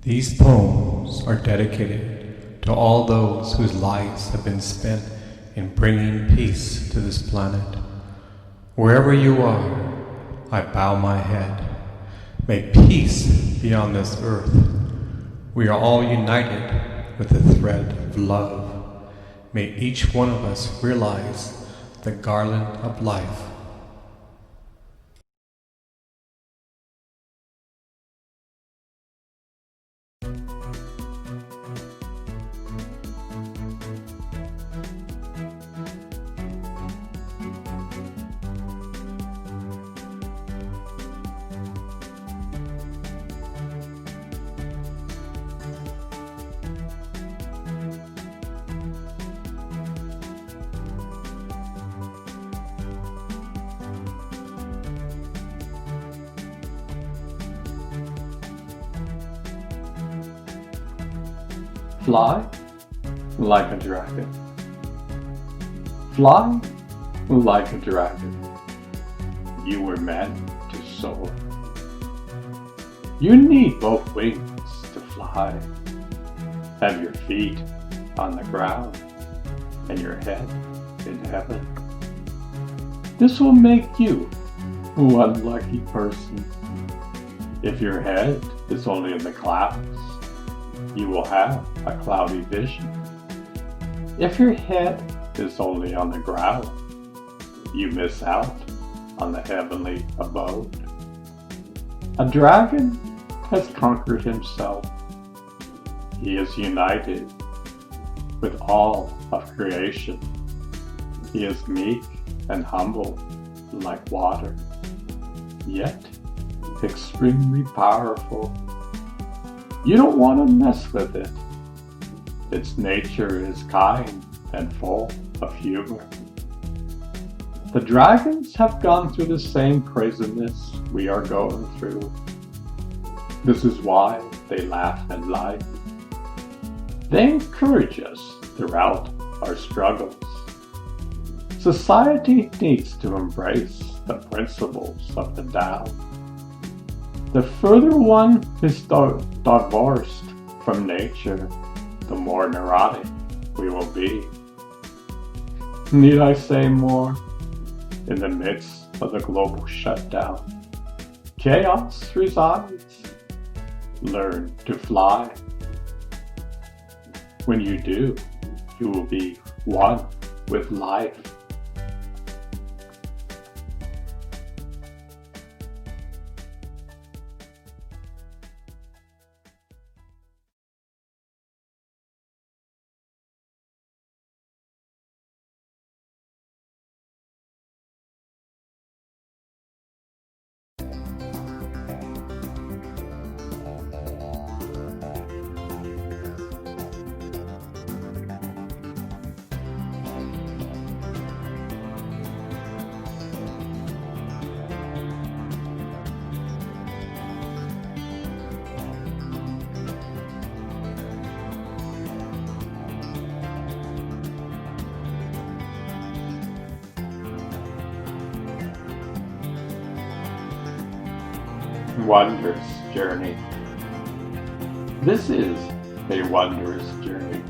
These poems are dedicated to all those whose lives have been spent in bringing peace to this planet. Wherever you are, I bow my head. May peace be on this earth. We are all united with the thread of love. May each one of us realize the garland of life. Fly like a dragon. Fly like a dragon. You were meant to soar. You need both wings to fly. Have your feet on the ground and your head in heaven. This will make you one lucky person. If your head is only in the clouds, you will have a cloudy vision. If your head is only on the ground, you miss out on the heavenly abode. A dragon has conquered himself. He is united with all of creation. He is meek and humble like water, yet extremely powerful. You don't want to mess with it. Its nature is kind and full of humor. The dragons have gone through the same craziness we are going through. This is why they laugh and lie. They encourage us throughout our struggles. Society needs to embrace the principles of the Tao. The further one is divorced from nature, the more neurotic we will be. Need I say more? In the midst of the global shutdown, chaos resides. Learn to fly. When you do, you will be one with life. Wondrous journey. This is a wondrous journey.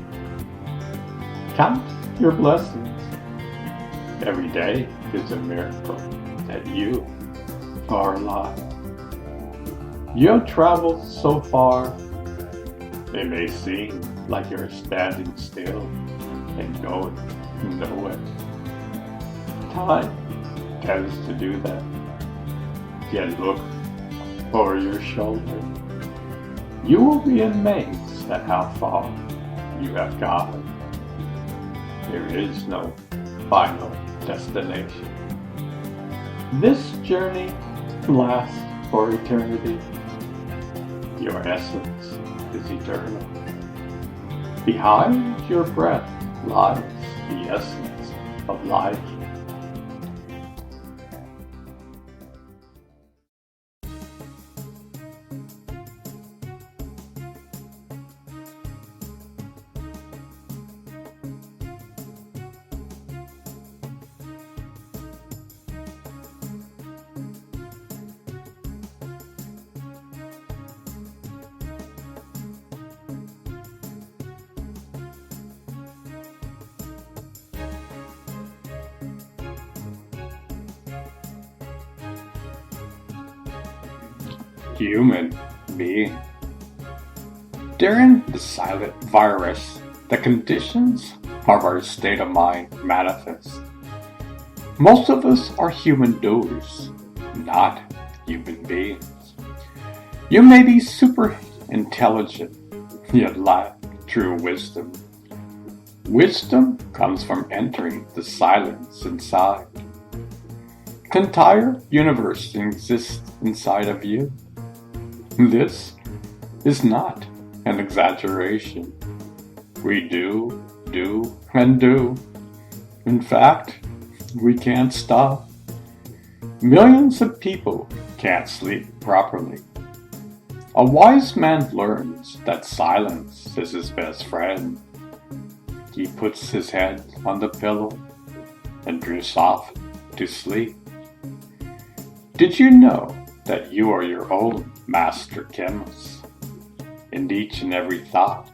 Count your blessings. Every day is a miracle that you are alive. You have traveled so far, it may seem like you're standing still and going nowhere. Time tends to do that. Yet look over your shoulder. You will be amazed at how far you have gone. There is no final destination. This journey lasts for eternity. Your essence is eternal. Behind your breath lies the essence of life. human being. During the silent virus, the conditions of our state of mind manifest. Most of us are human doers, not human beings. You may be super intelligent, yet lack true wisdom. Wisdom comes from entering the silence inside. The entire universe exists inside of you. This is not an exaggeration. We do, and do. In fact, we can't stop. Millions of people can't sleep properly. A wise man learns that silence is his best friend. He puts his head on the pillow and drifts off to sleep. Did you know that you are your own master chemist? In each and every thought,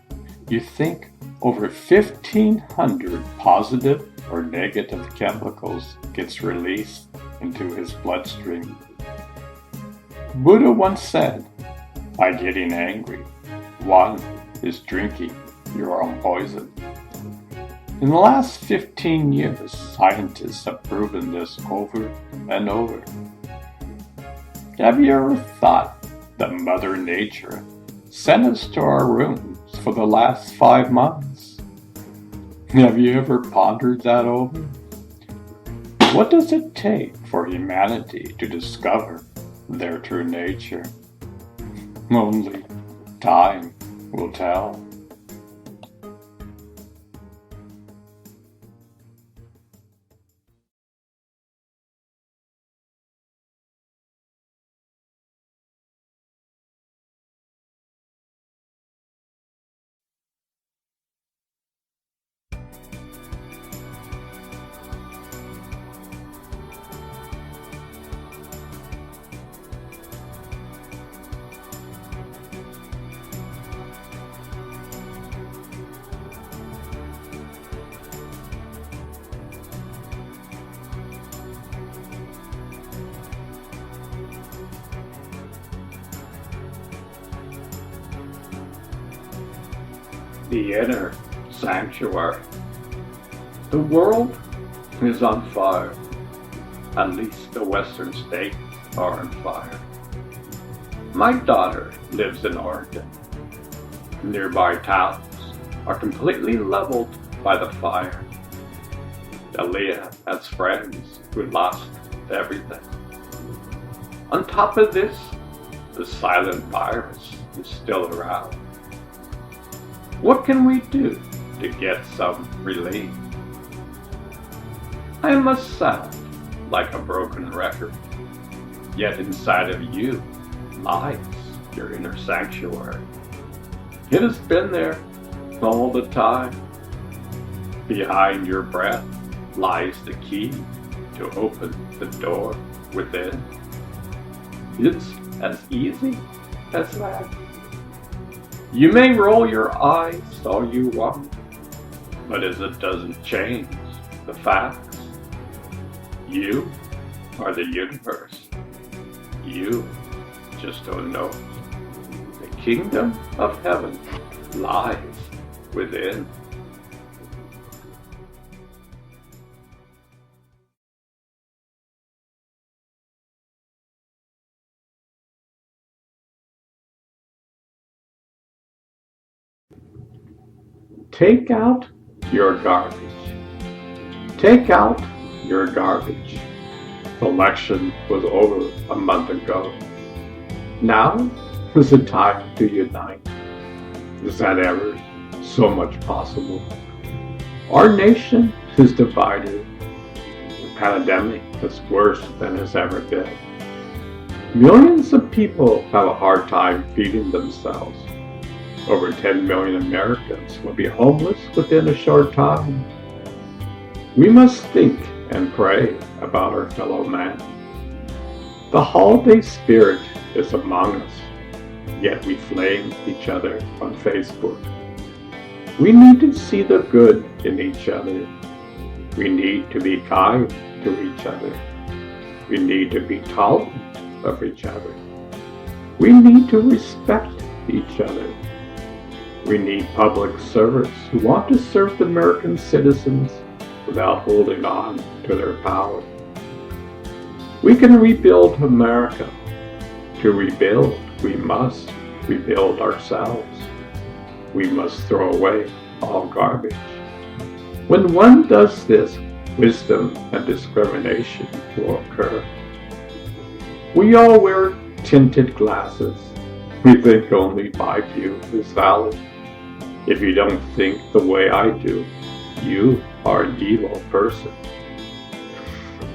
you think over 1,500 positive or negative chemicals gets released into his bloodstream. Buddha once said, by getting angry, one is drinking your own poison. In the last 15 years, scientists have proven this over and over. Have you ever thought that Mother Nature sent us to our rooms for the last 5 months? Have you ever pondered that over? What does it take for humanity to discover their true nature? Only time will tell. The inner sanctuary. The world is on fire. At least the western states are on fire. My daughter lives in Oregon. Nearby towns are completely leveled by the fire. Aaliyah has friends who lost everything. On top of this, the silent virus is still around. What can we do to get some relief? I must sound like a broken record, yet inside of you lies your inner sanctuary. It has been there all the time. Behind your breath lies the key to open the door within. It's as easy as that. You may roll your eyes all you want, but as it doesn't change the facts. You are the universe. You just don't know. The kingdom of heaven lies within. Take out your garbage. Take out your garbage. The election was over a month ago. Now is the time to unite. Is that ever so much possible? Our nation is divided. The pandemic is worse than it's ever been. Millions of people have a hard time feeding themselves. Over 10 million Americans will be homeless within a short time. We must think and pray about our fellow man. The holiday spirit is among us, yet we flame each other on Facebook. We need to see the good in each other. We need to be kind to each other. We need to be tolerant of each other. We need to respect each other. We need public servants who want to serve the American citizens without holding on to their power. We can rebuild America. To rebuild, we must rebuild ourselves. We must throw away all garbage. When one does this, wisdom and discrimination will occur. We all wear tinted glasses. We think only my view is valid. If you don't think the way I do, you are an evil person.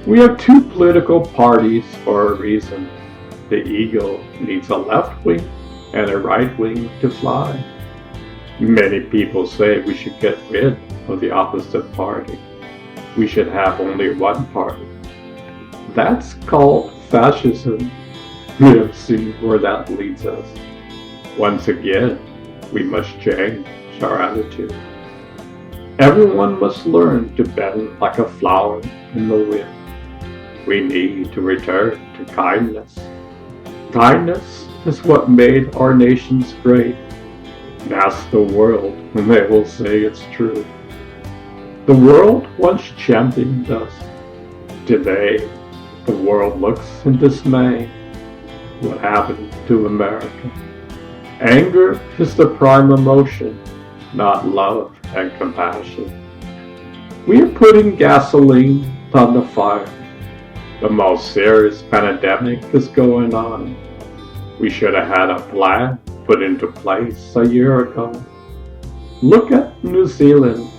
We have two political parties for a reason. The eagle needs a left wing and a right wing to fly. Many people say we should get rid of the opposite party. We should have only one party. That's called fascism. We have seen where that leads us. Once again, we must change our attitude. Everyone must learn to bend like a flower in the wind. We need to return to kindness. Kindness is what made our nations great. And ask the world and they will say it's true. The world once championed us. Today, the world looks in dismay. What happened to America? Anger is the prime emotion, not love and compassion. We are putting gasoline on the fire. The most serious pandemic is going on. We should have had a plan put into place a year ago. Look at New Zealand.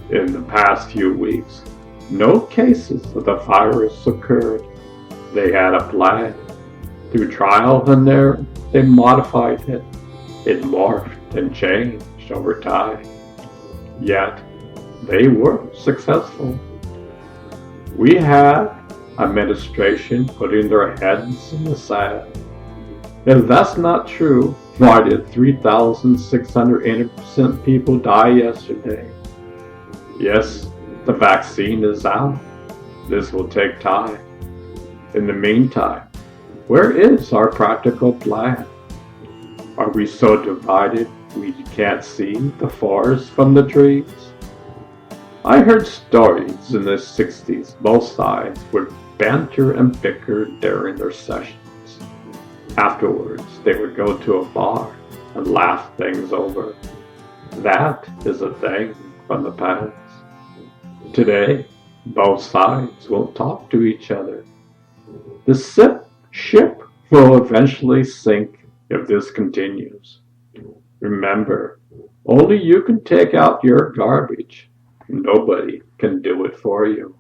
In the past few weeks, no cases of the virus occurred. They had a plan. Through trial and error, they modified it. It morphed and changed over time. Yet, they were successful. We had administration putting their heads in the sand. If that's not true, why did 3,680% people die yesterday? Yes, the vaccine is out. This will take time. In the meantime, where is our practical plan? Are we so divided we can't see the forest from the trees? I heard stories in the 60s both sides would banter and bicker during their sessions. Afterwards, they would go to a bar and laugh things over. That is a thing from the past. Today, both sides won't talk to each other. The ship will eventually sink if this continues. Remember, only you can take out your garbage. Nobody can do it for you.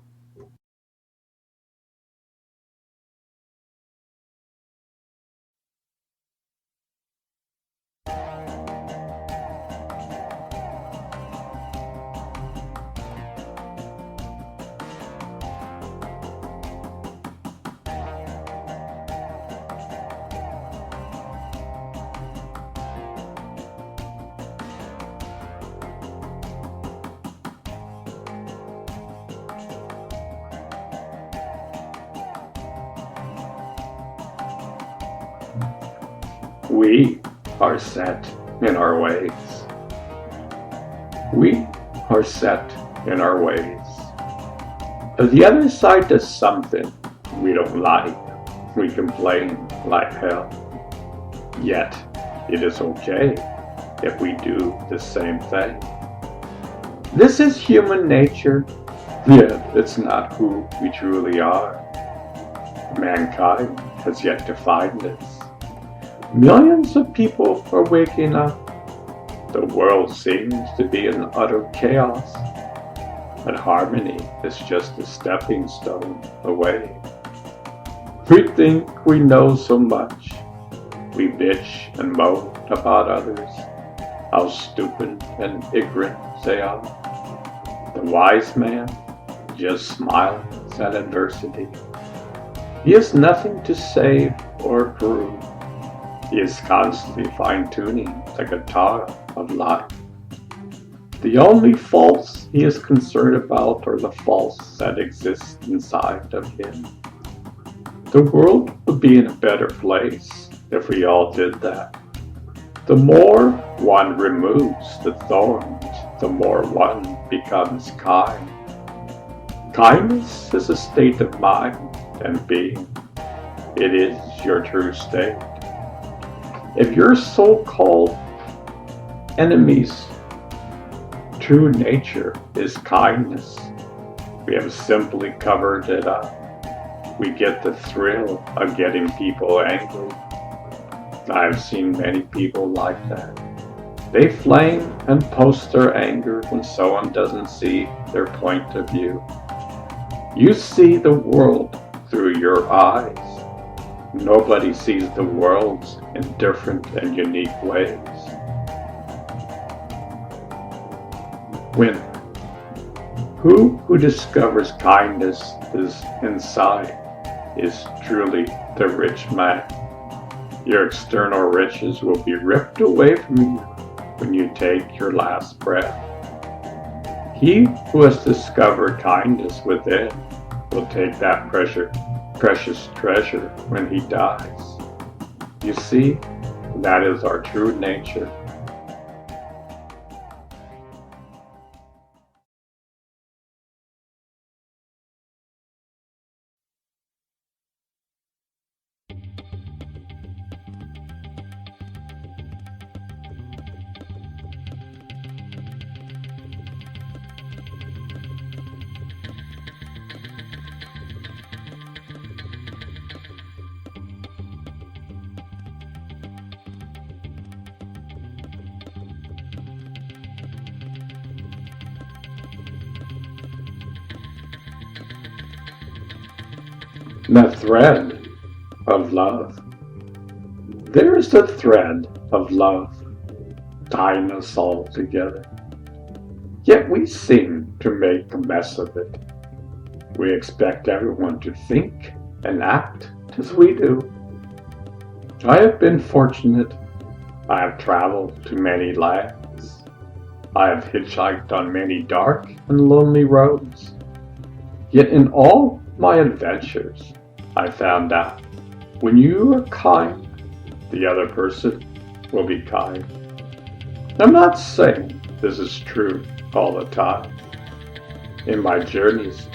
We are set in our ways. We are set in our ways. If the other side does something we don't like, we complain like hell. Yet, it is okay if we do the same thing. This is human nature, yet it's not who we truly are. Mankind has yet to find this. Millions of people are waking up. The world seems to be in utter chaos, but harmony is just a stepping stone away. We think we know so much. We bitch and moan about others, how stupid and ignorant they are. The wise man just smiles at adversity. He has nothing to save or prove. He is constantly fine-tuning the guitar of life. The only faults he is concerned about are the faults that exist inside of him. The world would be in a better place if we all did that. The more one removes the thorns, the more one becomes kind. Kindness is a state of mind and being. It is your true state. If your so-called enemy's true nature is kindness, we have simply covered it up. We get the thrill of getting people angry. I've seen many people like that. They flame and post their anger when someone doesn't see their point of view. You see the world through your eyes. Nobody sees the world in different and unique ways. When who discovers kindness is inside is truly the rich man. Your external riches will be ripped away from you when you take your last breath. He who has discovered kindness within will take that precious treasure when he dies. You see, that is our true nature. The thread of love. There's the thread of love tying us all together. Yet we seem to make a mess of it. We expect everyone to think and act as we do. I have been fortunate. I have traveled to many lands. I have hitchhiked on many dark and lonely roads. Yet in all my adventures, I found out when you are kind, the other person will be kind. I'm not saying this is true all the time. In my journeys,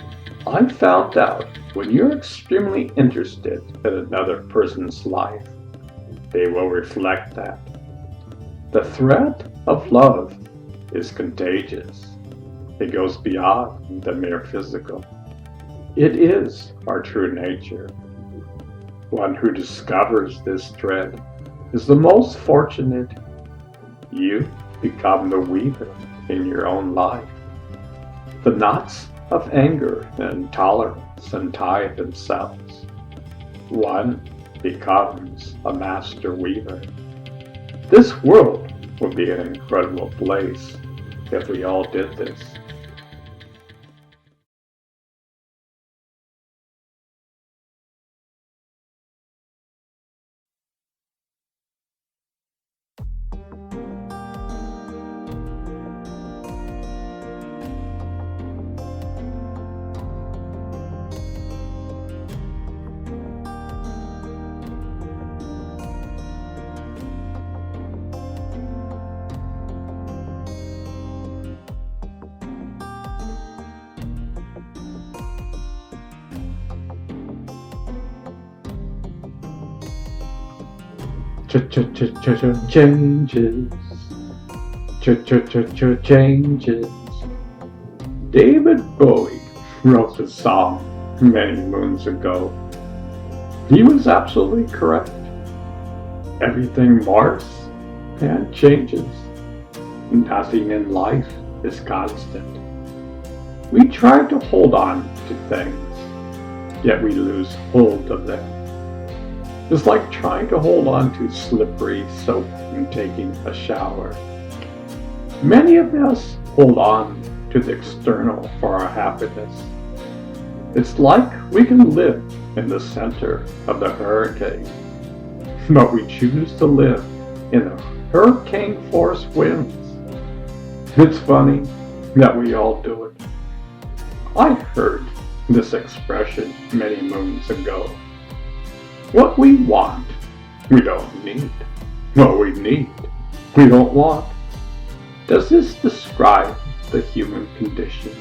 I found out when you're extremely interested in another person's life, they will reflect that. The thread of love is contagious. It goes beyond the mere physical. It is our true nature. One who discovers this thread is the most fortunate. You become the weaver in your own life. The knots of anger and intolerance untie themselves. One becomes a master weaver. This world would be an incredible place if we all did this. Changes. Changes. David Bowie wrote the song many moons ago. He was absolutely correct. Everything morphs and changes. Nothing in life is constant. We try to hold on to things, yet we lose hold of them. It's like trying to hold on to slippery soap and taking a shower. Many of us hold on to the external for our happiness. It's like we can live in the center of the hurricane, but we choose to live in the hurricane force winds. It's funny that we all do it. I heard this expression many moons ago. What we want We don't need. What we need, we don't want. Does this describe the human condition?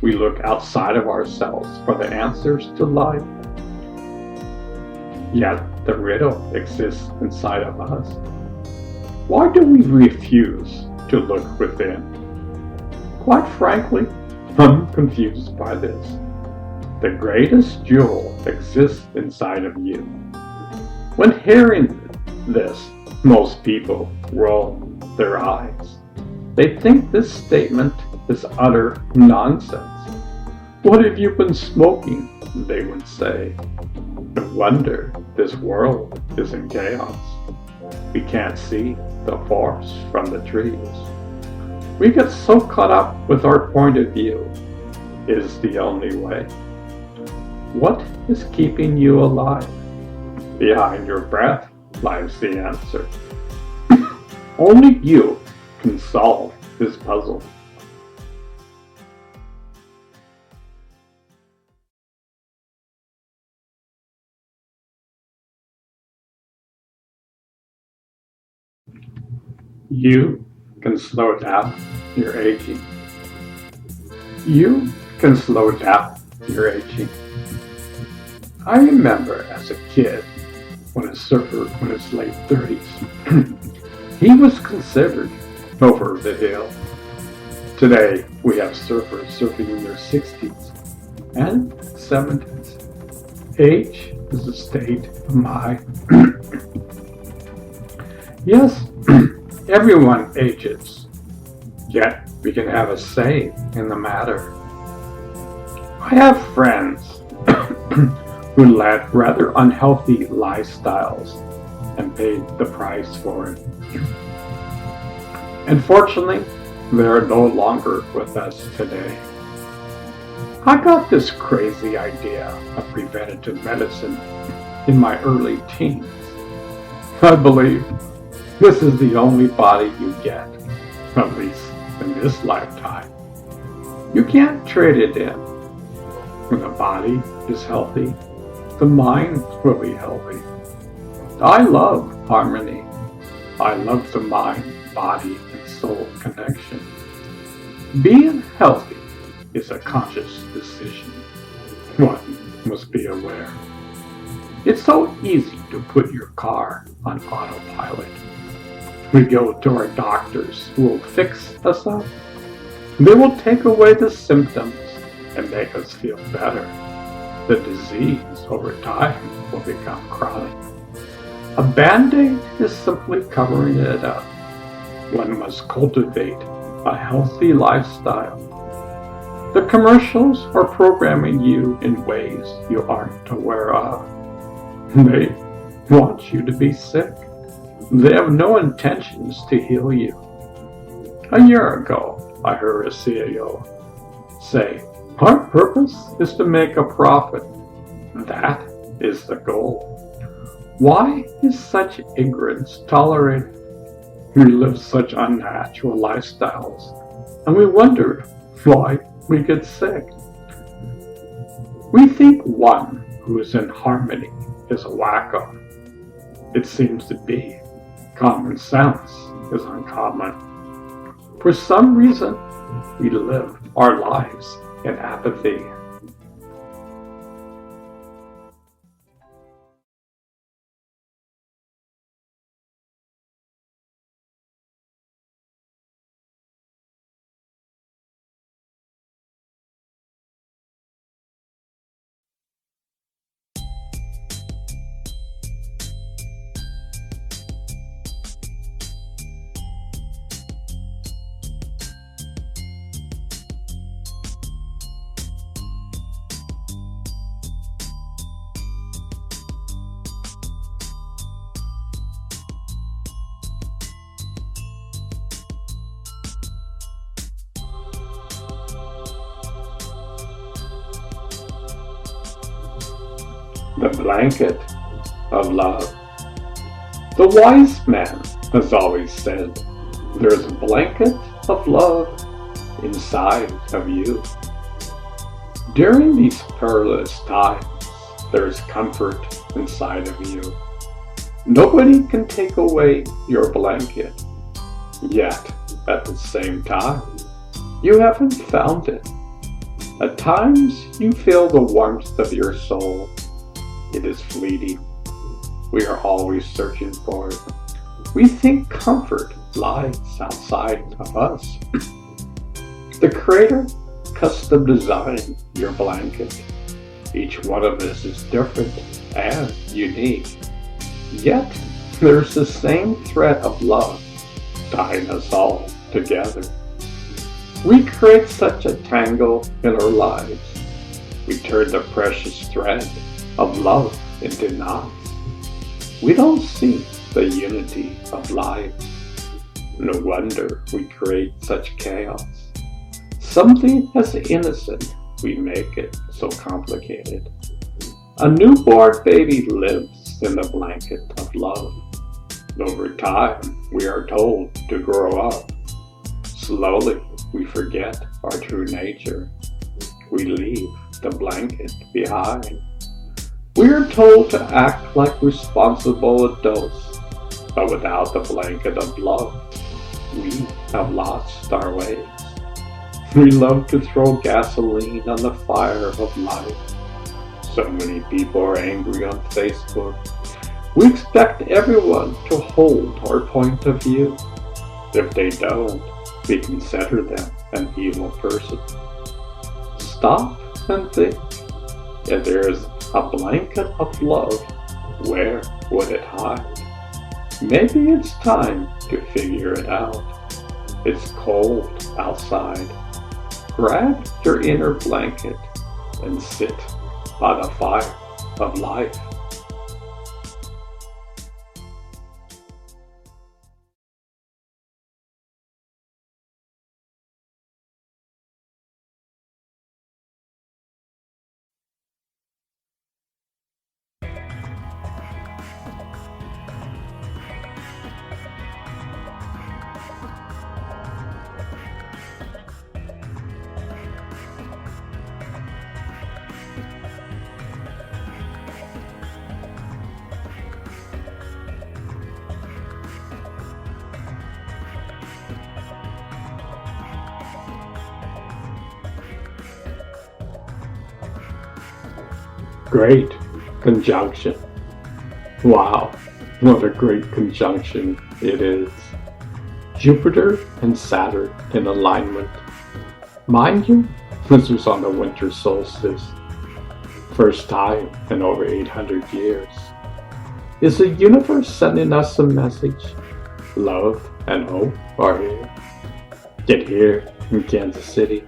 We look outside of ourselves for the answers to life. Yet the riddle exists inside of us. Why do we refuse to look within? Quite frankly, I'm confused by this. The greatest jewel exists inside of you. When hearing this, most people roll their eyes. They think this statement is utter nonsense. What have you been smoking? They would say. No wonder this world is in chaos. We can't see the forest from the trees. We get so caught up with our point of view. It is the only way. What is keeping you alive? Behind your breath lies the answer. Only you can solve this puzzle. You can slow down your aging. You can slow down your aging. I remember as a kid, when a surfer in his late 30s, he was considered over the hill. Today, we have surfers surfing in their 60s and 70s. Age is a state of mind. Yes, everyone ages, yet we can have a say in the matter. I have friends who led rather unhealthy lifestyles and paid the price for it. Unfortunately, they are no longer with us today. I got this crazy idea of preventative medicine in my early teens. I believe this is the only body you get, at least in this lifetime. You can't trade it in. When the body is healthy, the mind will be healthy. I love harmony. I love the mind, body, and soul connection. Being healthy is a conscious decision. One must be aware. It's so easy to put your car on autopilot. We go to our doctors who will fix us up. They will take away the symptoms and make us feel better. The disease over time will become chronic. A Band-Aid is simply covering it up. One must cultivate a healthy lifestyle. The commercials are programming you in ways you aren't aware of. They want you to be sick. They have no intentions to heal you. A year ago, I heard a CEO say, "Our purpose is to make a profit. That is the goal." Why is such ignorance tolerated? We live such unnatural lifestyles, and we wonder why we get sick. We think one who is in harmony is a wacko. It seems to be. Common sense is uncommon. For some reason, we live our lives in apathy. The blanket of love. The wise man has always said, there's a blanket of love inside of you. During these perilous times, there's comfort inside of you. Nobody can take away your blanket. Yet, at the same time, you haven't found it. At times, you feel the warmth of your soul. It is fleeting. We are always searching for it. We think comfort lies outside of us. The Creator custom designed your blanket. Each one of us is different and unique. Yet, there's the same thread of love tying us all together. We create such a tangle in our lives. We turn the precious thread of love into knots. We don't see the unity of life. No wonder we create such chaos. Something as innocent, we make it so complicated. A newborn baby lives in the blanket of love. Over time, we are told to grow up. Slowly, we forget our true nature. We leave the blanket behind. We are told to act like responsible adults, but without the blanket of love, we have lost our ways. We love to throw gasoline on the fire of life. So many people are angry on Facebook. We expect everyone to hold our point of view. If they don't, we consider them an evil person. Stop and think. If there is a blanket of love, where would it hide? Maybe it's time to figure it out. It's cold outside. Grab your inner blanket and sit by the fire of life. Great conjunction. Wow, what a great conjunction it is. Jupiter and Saturn in alignment. Mind you, this was on the winter solstice. First time in over 800 years. Is the universe sending us a message? Love and hope are here. Yet here in Kansas City,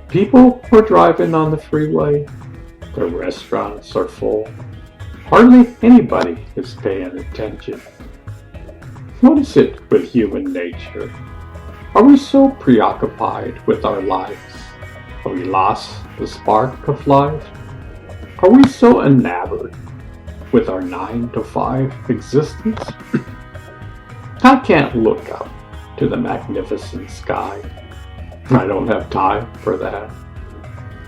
people are driving on the freeway. The restaurants are full. Hardly anybody is paying attention. What is it with human nature? Are we so preoccupied with our lives? Have we lost the spark of life? Are we so enamored with our 9-to-5 existence? I can't look up to the magnificent sky. I don't have time for that.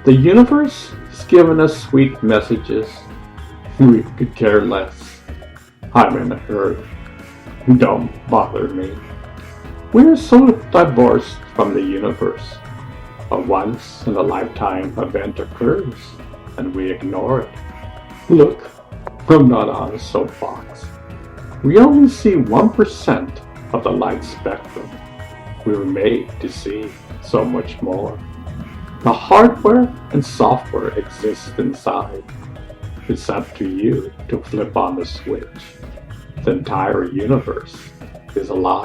The universe has given us sweet messages. We could care less. I'm in a hurry. Don't bother me. We are so divorced from the universe. A once-in-a-lifetime event occurs, and we ignore it. Look, I'm not on a soapbox. We only see 1% of the light spectrum. We were made to see so much more. The hardware and software exist inside. It's up to you to flip on the switch. The entire universe is alive.